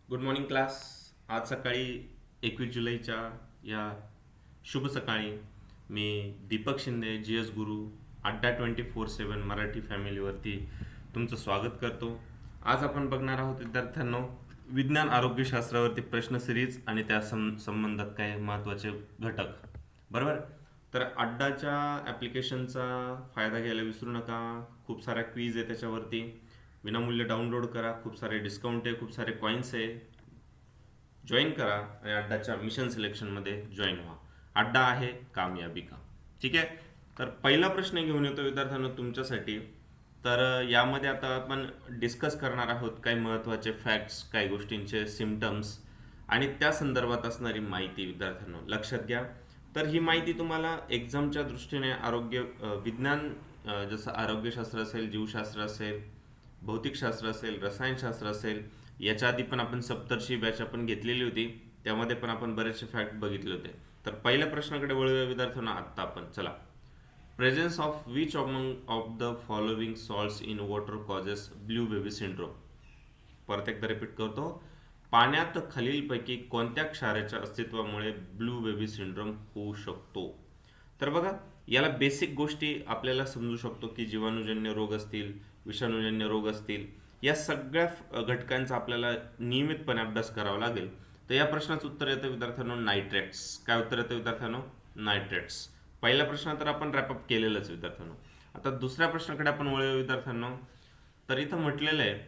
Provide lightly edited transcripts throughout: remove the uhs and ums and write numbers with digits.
Good morning class. आज सकाळी 21 जुलैच्या या शुभ सकाळी मी दीपक शिंदे GS गुरु अड्डा 24/7 मराठी फॅमिलीवरती तुमचं स्वागत करतो. आज आपण बघणार आहोत विद्यार्थ्यांनो विज्ञान आरोग्यशास्त्रावरती प्रश्न सिरीज आणि त्या संबंधात काही महत्त्वाचे घटक. बरोबर. तर अड्डाच्या ॲप्लिकेशनचा फायदा घ्यायला विसरू नका. खूप साऱ्या क्वीज आहे त्याच्यावरती. विनामूल्य डाउनलोड करा. खूप सारे डिस्काउंट आहे, खूप सारे कॉईन्स आहे. जॉईन करा आणि अड्डाच्या मिशन सिलेक्शनमध्ये जॉईन व्हा. अड्डा आहे कामयाबी का. ठीक आहे. तर पहिला प्रश्न घेऊन येतो विद्यार्थ्यांनो तुमच्यासाठी. तर यामध्ये आता आपण डिस्कस करणार आहोत काही महत्त्वाचे फॅक्ट्स, काही गोष्टींचे सिम्टम्स आणि त्या संदर्भात असणारी माहिती. विद्यार्थ्यांनो लक्षात घ्या. तर ही माहिती तुम्हाला एक्झामच्या दृष्टीने आरोग्य विज्ञान, जसं आरोग्यशास्त्र असेल, जीवशास्त्र असेल, भौतिकशास्त्र असेल, रसायनशास्त्र असेल, याच्या आधी पण आपण सप्तर्षी बॅच आपण घेतलेली होती. त्यामध्ये पण आपण बरेचसे फॅक्ट बघितले होते. तर पहिल्या प्रश्नाकडे वळूया विद्यार्थ्यांना. आत्ता आपण चला. Presence of which among of the following salts in water causes blue baby syndrome. परत एकदा रिपीट करतो. पाण्यात खालीलपैकी कोणत्या क्षाराच्या अस्तित्वामुळे ब्लू बेबी सिंड्रोम होऊ शकतो. तर बघा, याला बेसिक गोष्टी आपल्याला समजू शकतो की जीवाणूजन्य रोग असतील, विषाणूजन्य रोग असतील, या सगळ्या घटकांचा आपल्याला नियमितपणे अभ्यास करावा लागेल. तर या प्रश्नाचं उत्तर येतं विद्यार्थ्यांनो नायट्रेट्स. काय उत्तर येतं विद्यार्थ्यांनो? नायट्रेट्स. पहिला प्रश्न तर आपण रॅपअप केलेलाच विद्यार्थ्यांनो. आता दुसऱ्या प्रश्नाकडे आपण वळूया विद्यार्थ्यांनो. तर इथं म्हटलेलं आहे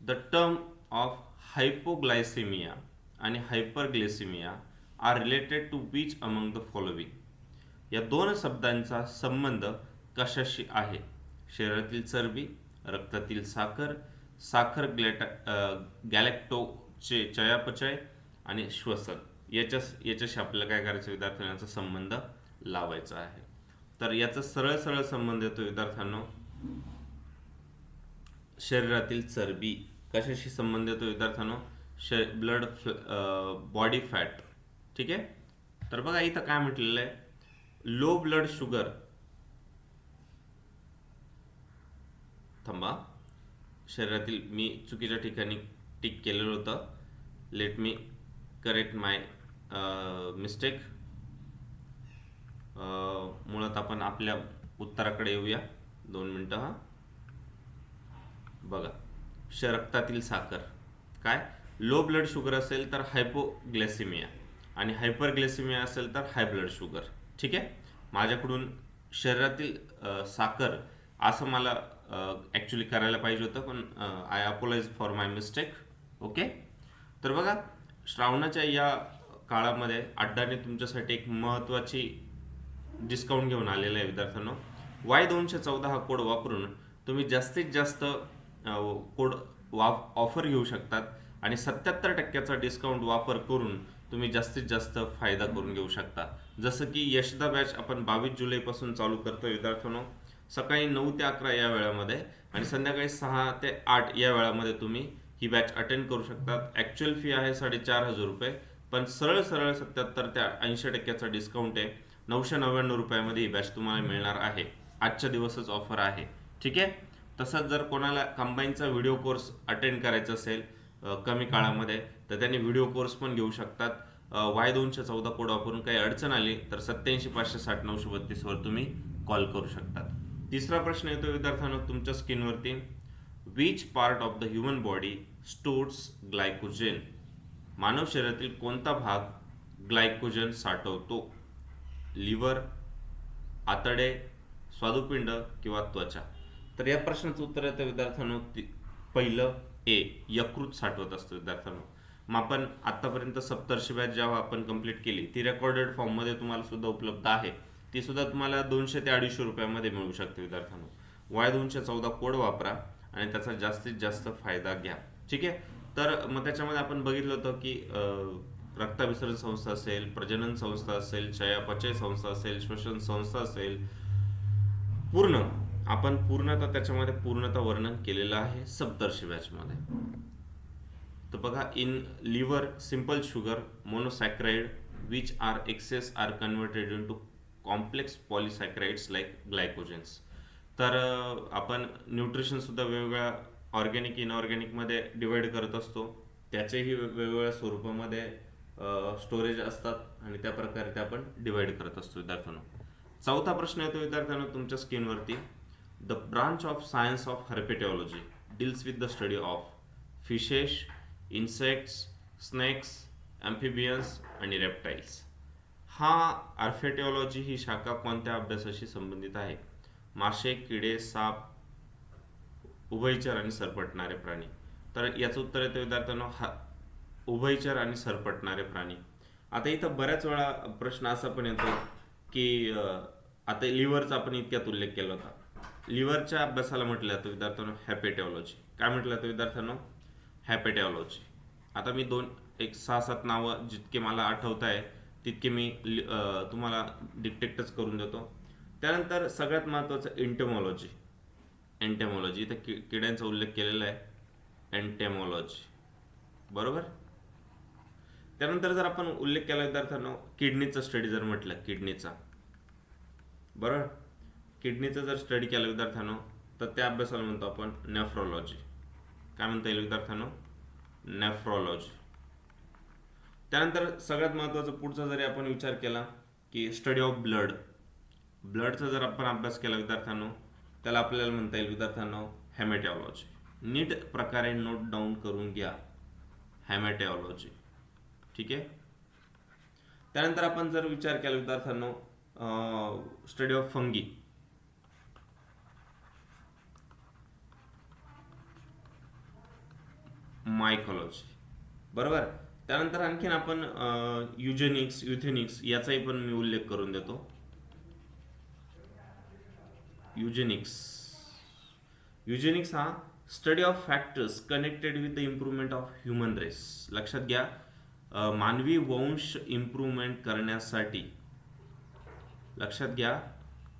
द टर्म ऑफ हायपोग्लायसेमिया आणि hyperglycaemia are related to which among the following. या दोन शब्दांचा संबंध कशाशी आहे? शरीरातील चरबी, रक्तातील साखर, साखर गॅलेक्टोचे चयापचय आणि श्वसन, याच्याशी आपल्याला काय करायचं विद्यार्थ्यांचा संबंध लावायचा आहे. तर याचा सरळ सरळ संबंध येतो विद्यार्थ्यांनो शरीरातील चरबी. कशाशी संबंध येतो विद्यार्थ्यांनो? Blood, body fat. ठीक आहे. तर बघा इथं काय म्हटलेलं आहे, लो ब्लड शुगर. थांबा, शरीरातील मी चुकीच्या ठिकाणी टिक केलेलं होतं. लेट मी करेक्ट माय मिस्टेक. मुळात आपण आपल्या उत्तराकडे येऊया. 2 मिनटं. हा बघा, रक्तातील साखर. काय? लो ब्लड शुगर असेल तर हायपोग्लायसेमिया आणि हायपरग्लायसेमिया असेल तर हाय ब्लड शुगर. ठीक आहे. माझ्याकडून शरीरातील साखर असं मला ॲक्च्युली करायला पाहिजे होतं, पण I apologise for my mistake. Okay. तर बघा, श्रावणाच्या या काळामध्ये अड्डाने तुमच्यासाठी एक महत्त्वाची डिस्काउंट घेऊन आलेला आहे विद्यार्थ्यांनो. Y214 हा कोड वापरून तुम्ही जास्तीत जास्त कोड ऑफर घेऊ शकतात आणि 77% डिस्काउंट वापर करून तुम्ही जास्तीत जास्त फायदा करून घेऊ शकता. जसं की यशदा बॅच आपण 22 जुलैपासून चालू करतो विद्यार्थ्यांनो. सकाळी 9 ते 11 या वेळामध्ये आणि संध्याकाळी 6 ते 8 या वेळामध्ये तुम्ही ही बॅच अटेंड करू शकतात. ॲक्च्युअल फी आहे 4,500 रुपये, पण सरळ सरळ 77 ते 80% डिस्काउंट आहे. 999 रुपयामध्ये ही बॅच तुम्हाला मिळणार आहे. आजच्या दिवसच ऑफर आहे. ठीक आहे. तसंच जर कोणाला कंबाईनचा व्हिडिओ कोर्स अटेंड करायचा असेल कमी काळामध्ये, तर त्यांनी व्हिडिओ कोर्स पण घेऊ शकतात. Y214 कोड वापरून काही अडचण आली तर 87 560 932 वर तुम्ही कॉल करू शकतात. तिसरा प्रश्न येतो विद्यार्थ्यांनो तुमच्या स्क्रीनवरती. Which part of the human body stores glycogen. मानव शरीरातील कोणता भाग ग्लायकोजन साठवतो? लिव्हर, आतडे, स्वादुपिंड किंवा त्वचा. तर या प्रश्नाचं उत्तर येतं विद्यार्थ्यांनो पहिलं ए, यकृत साठवत असतो विद्यार्थ्यांनो. मग आपण आतापर्यंत सप्तर्षी बॅच जेव्हा आपण कंप्लीट केली ती रेकॉर्डेड फॉर्ममध्ये तुम्हाला सुद्धा उपलब्ध आहे. ती सुद्धा तुम्हाला 200 ते 250 रुपयामध्ये मिळू शकते विद्यार्थ्यांनो. Y214 कोड वापरा आणि त्याचा जास्तीत जास्त फायदा घ्या. ठीक आहे. तर मग त्याच्यामध्ये आपण बघितलं होतं की रक्ताभिसरण संस्था असेल, प्रजनन संस्था असेल, चयापचय संस्था असेल, श्वसन संस्था असेल, पूर्ण आपण पूर्णतः त्याच्यामध्ये पूर्णतः वर्णन केलेलं आहे सप्तर्षी बॅचमध्ये. तर बघा, in liver simple sugar monosaccharide which are excess are converted into complex polysaccharides like glycogens. तर आपण न्यूट्रिशन सुद्धा वेगवेगळ्या ऑर्गॅनिक इनऑर्गॅनिकमध्ये डिवाइड करत असतो. त्याचेही वेगवेगळ्या स्वरूपामध्ये स्टोरेज असतात आणि त्या प्रकारे ते आपण डिवाइड करत असतो विद्यार्थ्यांनो. चौथा प्रश्न येतो विद्यार्थ्यांनो तुमच्या स्क्रीनवरती. The branch of science of herpetology deals with the study of fishes, insects, snakes, amphibians आणि रेप्टाइल्स. हा आर्फेटॉलॉजी ही शाखा कोणत्या अभ्यासाशी संबंधित आहे? मासे, किडे, साप, उभयचर आणि सरपटणारे प्राणी. तर याचं उत्तर येतं विद्यार्थ्यांनो उभयचर आणि सरपटणारे प्राणी. आता इथं बऱ्याच वेळा प्रश्न असा पण येतो की आता लिव्हरचा आपण इतक्यात उल्लेख केला होता. लिव्हरच्या अभ्यासाला म्हटलं जातं विद्यार्थ्यांनो हॅपेटॉलॉजी. काय म्हटलं जातं विद्यार्थ्यांनो? हॅपेटॉलॉजी. आता मी एक 6-7 नावं जितके मला आठवत आहे तितके मी तुम्हाला डिक्टेक्टच करून देतो. त्यानंतर सगळ्यात महत्त्वाचं एंटेमॉलॉजी. एंटेमॉलॉजी इथं किड्यांचा उल्लेख केलेला आहे, एंटेमॉलॉजी. बरोबर. त्यानंतर जर आपण उल्लेख केला विद्यार्थ्यांनो किडनीचा स्टडी जर म्हटलं, किडनीचा, बरोबर, किडनीचा जर स्टडी केला विद्यार्थ्यांनो तर त्या अभ्यासाला म्हणतो आपण नेफ्रोलॉजी. काय म्हणता येईल विद्यार्थ्यांनो? नेफ्रोलॉजी. त्यानंतर सगळ्यात महत्त्वाचं पुढचा जरी आपण विचार केला की स्टडी ऑफ ब्लड. ब्लडचा जर आपण अभ्यास केला विद्यार्थ्यांनो त्याला आपल्याला म्हणता येईल विद्यार्थ्यांनो हेमॅटॉलॉजी. नीट प्रकारे नोट डाऊन करून घ्या, हेमॅटॉलॉजी. ठीक आहे. त्यानंतर आपण जर विचार केला विद्यार्थ्यांनो स्टडी ऑफ फंगी. मायकोलॉजी. बरोबर. त्यानंतर आणखीन आपण युथेनिक्स याचाही पण मी उल्लेख करून देतो. युजेनिक्स हा study of factors connected with the improvement of human race. लक्षात घ्या, मानवी वंश इम्प्रूव्हमेंट करण्यासाठी, लक्षात घ्या,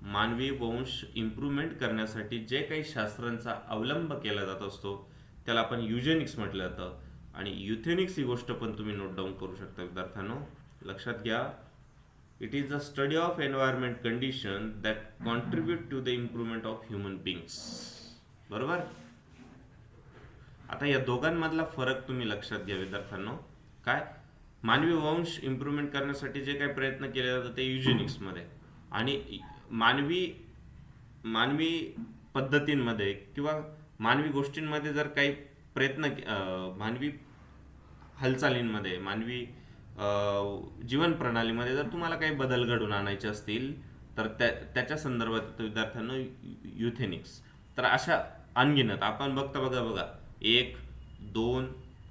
मानवी वंश इम्प्रूव्हमेंट करण्यासाठी जे काही शास्त्रांचा अवलंब केला जात असतो त्याला आपण युजेनिक्स म्हटलं जातं. आणि युथेनिक्स ही गोष्ट पण तुम्ही नोट डाऊन करू शकता विद्यार्थ्यांनो. लक्षात घ्या, it is the study of environment condition that contribute to the improvement of human beings. बरोबर. आता या दोघांमधला फरक तुम्ही लक्षात घ्या विद्यार्थ्यांनो. काय? मानवी वंश इम्प्रूव्हमेंट करण्यासाठी जे काही प्रयत्न केले जातात ते युजेनिक्समध्ये, आणि मानवी पद्धतींमध्ये किंवा मानवी गोष्टींमध्ये जर काही प्रयत्न, मानवी हालचालींमध्ये, मानवी जीवन प्रणालीमध्ये जर तुम्हाला काही बदल घडवून आणायचे असतील तर त्याच्या संदर्भात विद्यार्थ्यांनो युथेनिक्स. तर अशा अनगिनत आपण बघा 1, 2,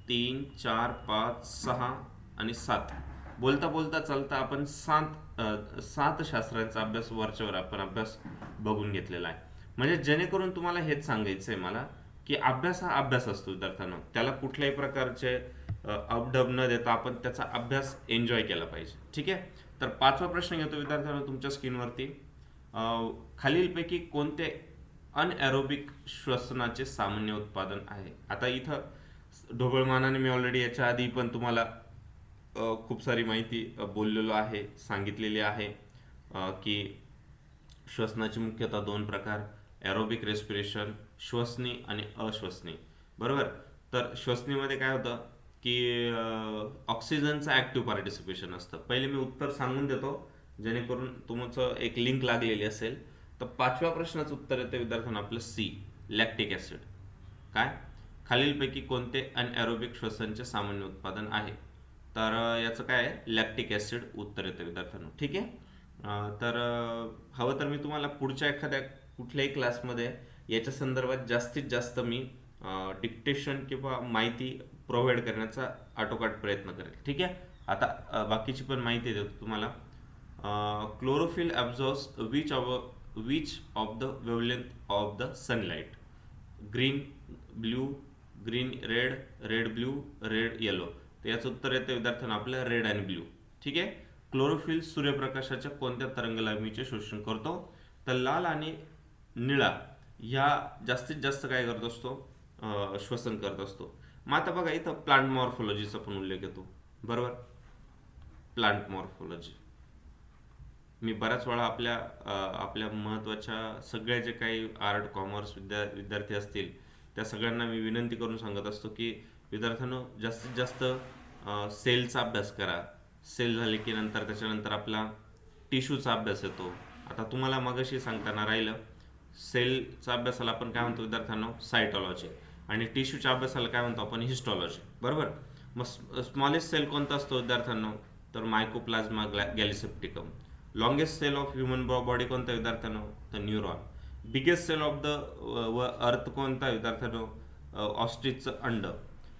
3, 4, 5, 6 आणि 7 बोलता बोलता चालता आपण 7 शास्त्रांचा अभ्यास वरच्यावर आपण अभ्यास बघून घेतलेला आहे. म्हणजे जेणेकरून तुम्हाला हेच सांगायचं आहे मला की अभ्यास हा अभ्यास असतो विद्यार्थ्यांनो. त्याला कुठल्याही प्रकारचे अपडब न देता आपण त्याचा अभ्यास एन्जॉय केला पाहिजे. ठीक आहे. तर 5वा प्रश्न घेतो विद्यार्थ्यांनो तुमच्या स्क्रीनवरती. खालीलपैकी कोणते अनएरोबिक श्वसनाचे सामान्य उत्पादन आहे? आता इथं ढोबळमानाने मी ऑलरेडी याच्या आधी पण तुम्हाला खूप सारी माहिती बोललेलो आहे, सांगितलेली आहे की श्वसनाचे मुख्यतः 2 प्रकार, एरोबिक रेस्पिरेशन, श्वसनी आणि अश्वसनी. बरोबर. तर श्वसनीमध्ये काय होतं की ऑक्सिजनचं ॲक्टिव्ह पार्टिसिपेशन असतं. पहिले मी उत्तर सांगून देतो जेणेकरून तुमचं एक लिंक लागलेली असेल. तर 5व्या प्रश्नाचं उत्तर येतं विद्यार्थ्यांना आपलं सी, लॅक्टिक ॲसिड. काय? खालीलपैकी कोणते अनएरोबिक श्वसनचे सामान्य उत्पादन आहे? तर याचं काय आहे? लॅक्टिक ॲसिड उत्तर येतं विद्यार्थ्यांना. ठीक आहे. तर हवं तर मी तुम्हाला पुढच्या एखाद्या कुठल्याही क्लासमध्ये याच्या संदर्भात जास्तीत जास्त मी डिक्टेशन किंवा माहिती प्रोव्हाइड करण्याचा आटोकाट प्रयत्न करेल. ठीक आहे. आता बाकीची पण माहिती देतो तुम्हाला. Chlorophyll absorbs which of the wavelength of the sunlight? Green, blue, green red, red blue, red yellow. तर याचं उत्तर येतं विद्यार्थ्यांना आपलं रेड आणि ब्ल्यू. ठीक आहे. क्लोरोफिल सूर्यप्रकाशाच्या कोणत्या तरंगलांबीचे शोषण करतो? तर लाल आणि निळा ह्या जास्तीत जास्त काय करत असतो? श्वसन करत असतो. मग आता बघा इथं प्लांट मॉर्फोलॉजीचा पण उल्लेख येतो. बरोबर. प्लांट मॉर्फोलॉजी मी बऱ्याच वेळा आपल्या महत्त्वाच्या सगळ्या जे काही आर्ट कॉमर्स विद्यार्थी असतील त्या सगळ्यांना मी विनंती करून सांगत असतो की विद्यार्थ्यांनो जास्तीत जास्त सेलचा अभ्यास करा. सेल झाले की नंतर त्याच्यानंतर आपला टिश्यूचा अभ्यास येतो. आता तुम्हाला मगाशी सांगताना राहिलं, सेलचा अभ्यासाला आपण काय म्हणतो विद्यार्थ्यांनो, सायटॉलॉजी, आणि टिश्यूच्या अभ्यासाला काय म्हणतो आपण, हिस्टॉलॉजी. बरोबर. मग स्मॉलेस्ट सेल कोणता असतो विद्यार्थ्यांनो, तर mycoplasma gallisepticum. Longest cell of human body कोणता विद्यार्थ्यांनो, तर neuron. Biggest cell of the earth कोणता विद्यार्थ्यांनो, ऑस्ट्रिचचं अंड.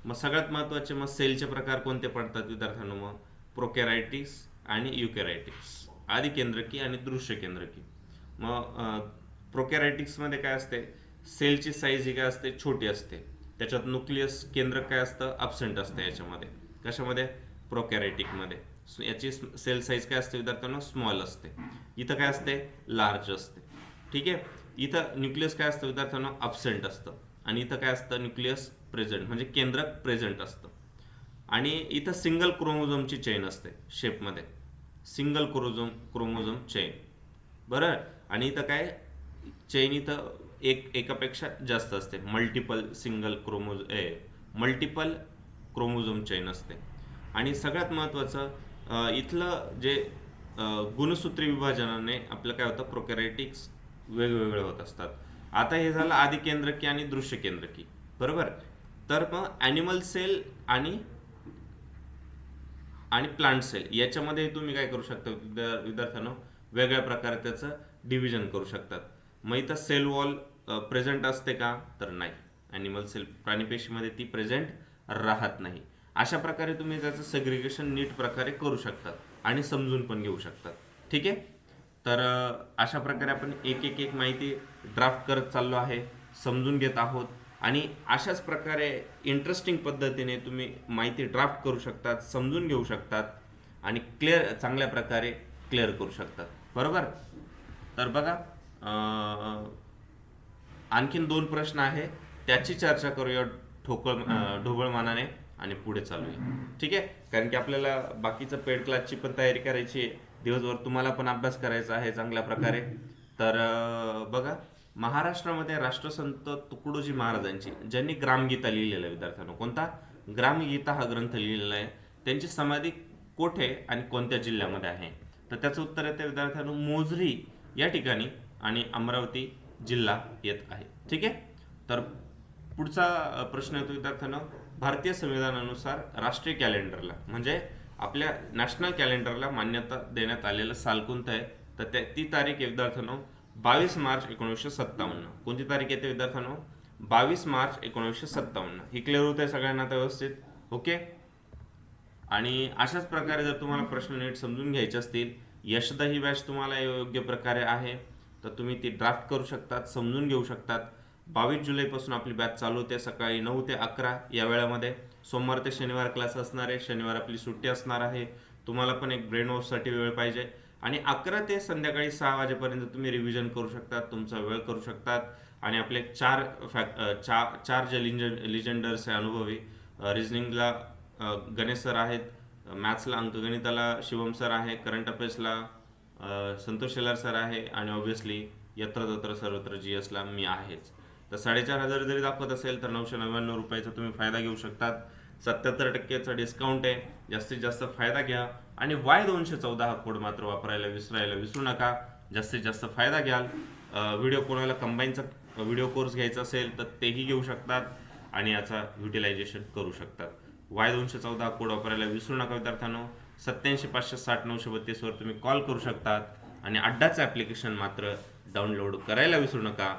मग सगळ्यात महत्त्वाचे मग सेलचे प्रकार कोणते पडतात विद्यार्थ्यांनो, मग प्रोकॅरायटिक्स आणि युकॅरायटिक्स, आदि केंद्रकी आणि दृश्य केंद्रकी. मग प्रोकॅरायटिक्समध्ये काय असते, सेलची साईज ही काय असते, छोटी असते. त्याच्यात न्यूक्लियस केंद्रक काय असतं, अब्सेंट असतं याच्यामध्ये. कशामध्ये, प्रोकॅरायटिकमध्ये. याची सेल साईज काय असते विद्यार्थ्यांनो, स्मॉल असते. इथं काय असते, लार्ज असते. ठीक आहे. इथं न्यूक्लियस काय असतं विद्यार्थ्यांनो, अब्सेंट असतं. आणि इथं काय असतं, न्यूक्लियस प्रेझेंट, म्हणजे केंद्रक प्रेझेंट असतं. आणि इथं सिंगल क्रोमोझोमची चेन असते शेपमध्ये, सिंगल क्रोमोझोम चेन. बरं. आणि इथं काय, चेन इथं एकापेक्षा जास्त असते, मल्टिपल क्रोमोझोम चेन असते. आणि सगळ्यात महत्त्वाचं इथलं जे गुणसूत्री विभाजनाने आपलं काय होतं, प्रोकॅरियोटिक्स वेगवेगळे होत असतात. आता हे झालं आदि केंद्रकी आणि दृश्य केंद्रकी. बरोबर. तर मग ॲनिमल सेल आणि प्लांट सेल याच्यामध्ये तुम्ही काय करू शकता विद्यार्थ्यांनो, वेगळ्या प्रकारे त्याचं डिव्हिजन करू शकतात. मग इथं सेल वॉल प्रेझेंट असते का, तर नाही. ॲनिमल सेल प्राणीपेशीमध्ये ती प्रेझेंट राहत नाही. अशा प्रकारे तुम्ही त्याचं सेग्रिगेशन नीट प्रकारे करू शकतात आणि समजून पण घेऊ शकतात. ठीक आहे. तर अशा प्रकारे आपण एक माहिती ड्राफ्ट करत चाललो आहे, समजून घेत आहोत. आणि अशाच प्रकारे इंटरेस्टिंग पद्धतीने तुम्ही माहिती ड्राफ्ट करू शकतात, समजून घेऊ शकतात आणि चांगल्या प्रकारे क्लिअर करू शकतात. बरोबर. तर बघा, आणखीन 2 प्रश्न आहे, त्याची चर्चा करूया ढोबळमानाने आणि पुढे चालूया. ठीक आहे. कारण की आपल्याला बाकीचं पेड क्लासची पण तयारी करायची आहे, दिवसभर तुम्हाला पण अभ्यास करायचा आहे चांगल्या प्रकारे. तर बघा, महाराष्ट्रामध्ये राष्ट्रसंत तुकडोजी महाराजांची, ज्यांनी ग्रामगीता लिहिलेलं आहे विद्यार्थ्यांनो, कोणता, ग्रामगीता हा ग्रंथ लिहिलेला आहे, त्यांची समाधी कोठे आणि कोणत्या जिल्ह्यामध्ये आहे, तर त्याचं उत्तर येते विद्यार्थ्यांनो, मोझरी या ठिकाणी आणि अमरावती जिल्हा येत आहे. ठीक आहे. तर पुढचा प्रश्न येतो विद्यार्थ्यांनो, भारतीय संविधानानुसार राष्ट्रीय कॅलेंडरला, म्हणजे आपल्या नॅशनल कॅलेंडरला मान्यता देण्यात आलेलं साल कोणतं आहे, तर ती तारीख आहे विद्यार्थ्यांनो 22 मार्च 1957. कोणती तारीख येते विद्यार्थ्यांनो, 22 मार्च 1957. ही क्लिअर होत आहे सगळ्यांना आता व्यवस्थित. ओके. आणि अशाच प्रकारे जर तुम्हाला प्रश्न नीट समजून घ्यायचे असतील, यशदा ही बॅच तुम्हाला योग्य प्रकारे आहे, तर तुम्ही ती ड्राफ्ट करू शकतात, समजून घेऊ शकतात. 22 जुलैपासून आपली बॅच चालू होते, सकाळी 9 ते 11 या वेळामध्ये. सोमवार ते शनिवार क्लास असणार आहे, शनिवार आपली सुट्टी असणार आहे. तुम्हाला पण एक ब्रेन वॉशसाठी वेळ पाहिजे. आणि 11 ते संध्याकाळी 6 वाजेपर्यंत तुम्ही रिव्हिजन करू शकतात, तुमचा वेळ करू शकतात. आणि आपले चार जे लिजेंडर्स आहे अनुभवी, रिझनिंगला गणेश सर आहेत, मॅथ्सला अंकगणिताला शिवम सर आहे, करंट अफेअर्सला संतोष शेलार सर आहे, आणि ऑब्व्हियसली यत्र तत्र सर्वत्र GSला मी आहेच. तर 4,500 जरी दाखवत असेल तर 999 रुपयाचा तुम्ही फायदा घेऊ शकतात. 77% डिस्काउंट आहे, जास्तीत जास्त फायदा घ्या. आणि Y214 हा कोड मात्र वापरायला विसरू नका, जास्तीत जास्त फायदा घ्याल. व्हिडिओ कोणाला कंबाईनचा व्हिडिओ कोर्स घ्यायचा असेल तर तेही घेऊ शकतात आणि याचा युटिलायझेशन करू शकतात. Y214 कोड वापरायला विसरू नका विद्यार्थ्यांनो. 87 560 932 वर तुम्ही कॉल करू शकतात. आणि अड्डाचं ॲप्लिकेशन मात्र डाउनलोड करायला विसरू नका.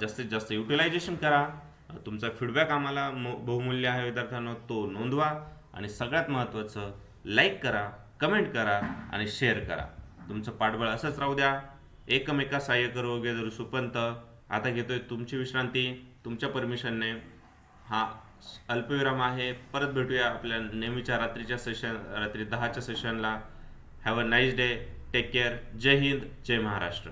जास्तीत जास्त युटिलायझेशन करा. तुमचा फीडबॅक आम्हाला बहुमूल्य आहे विद्यार्थ्यांनो, तो नोंदवा. आणि सगळ्यात महत्त्वाचं, लाईक करा, कमेंट करा आणि शेअर करा. तुमचं पाठबळ असंच राहू द्या. एकमेका सहाय्य करो वगैरे सुपंत. आता घेतोय तुमची विश्रांती तुमच्या परमिशनने. हा अल्पविराम आहे. परत भेटूया आपल्या नेहमीच्या रात्री 10च्या सेशनला. Have a nice day. Take care. जय हिंद, जय महाराष्ट्र.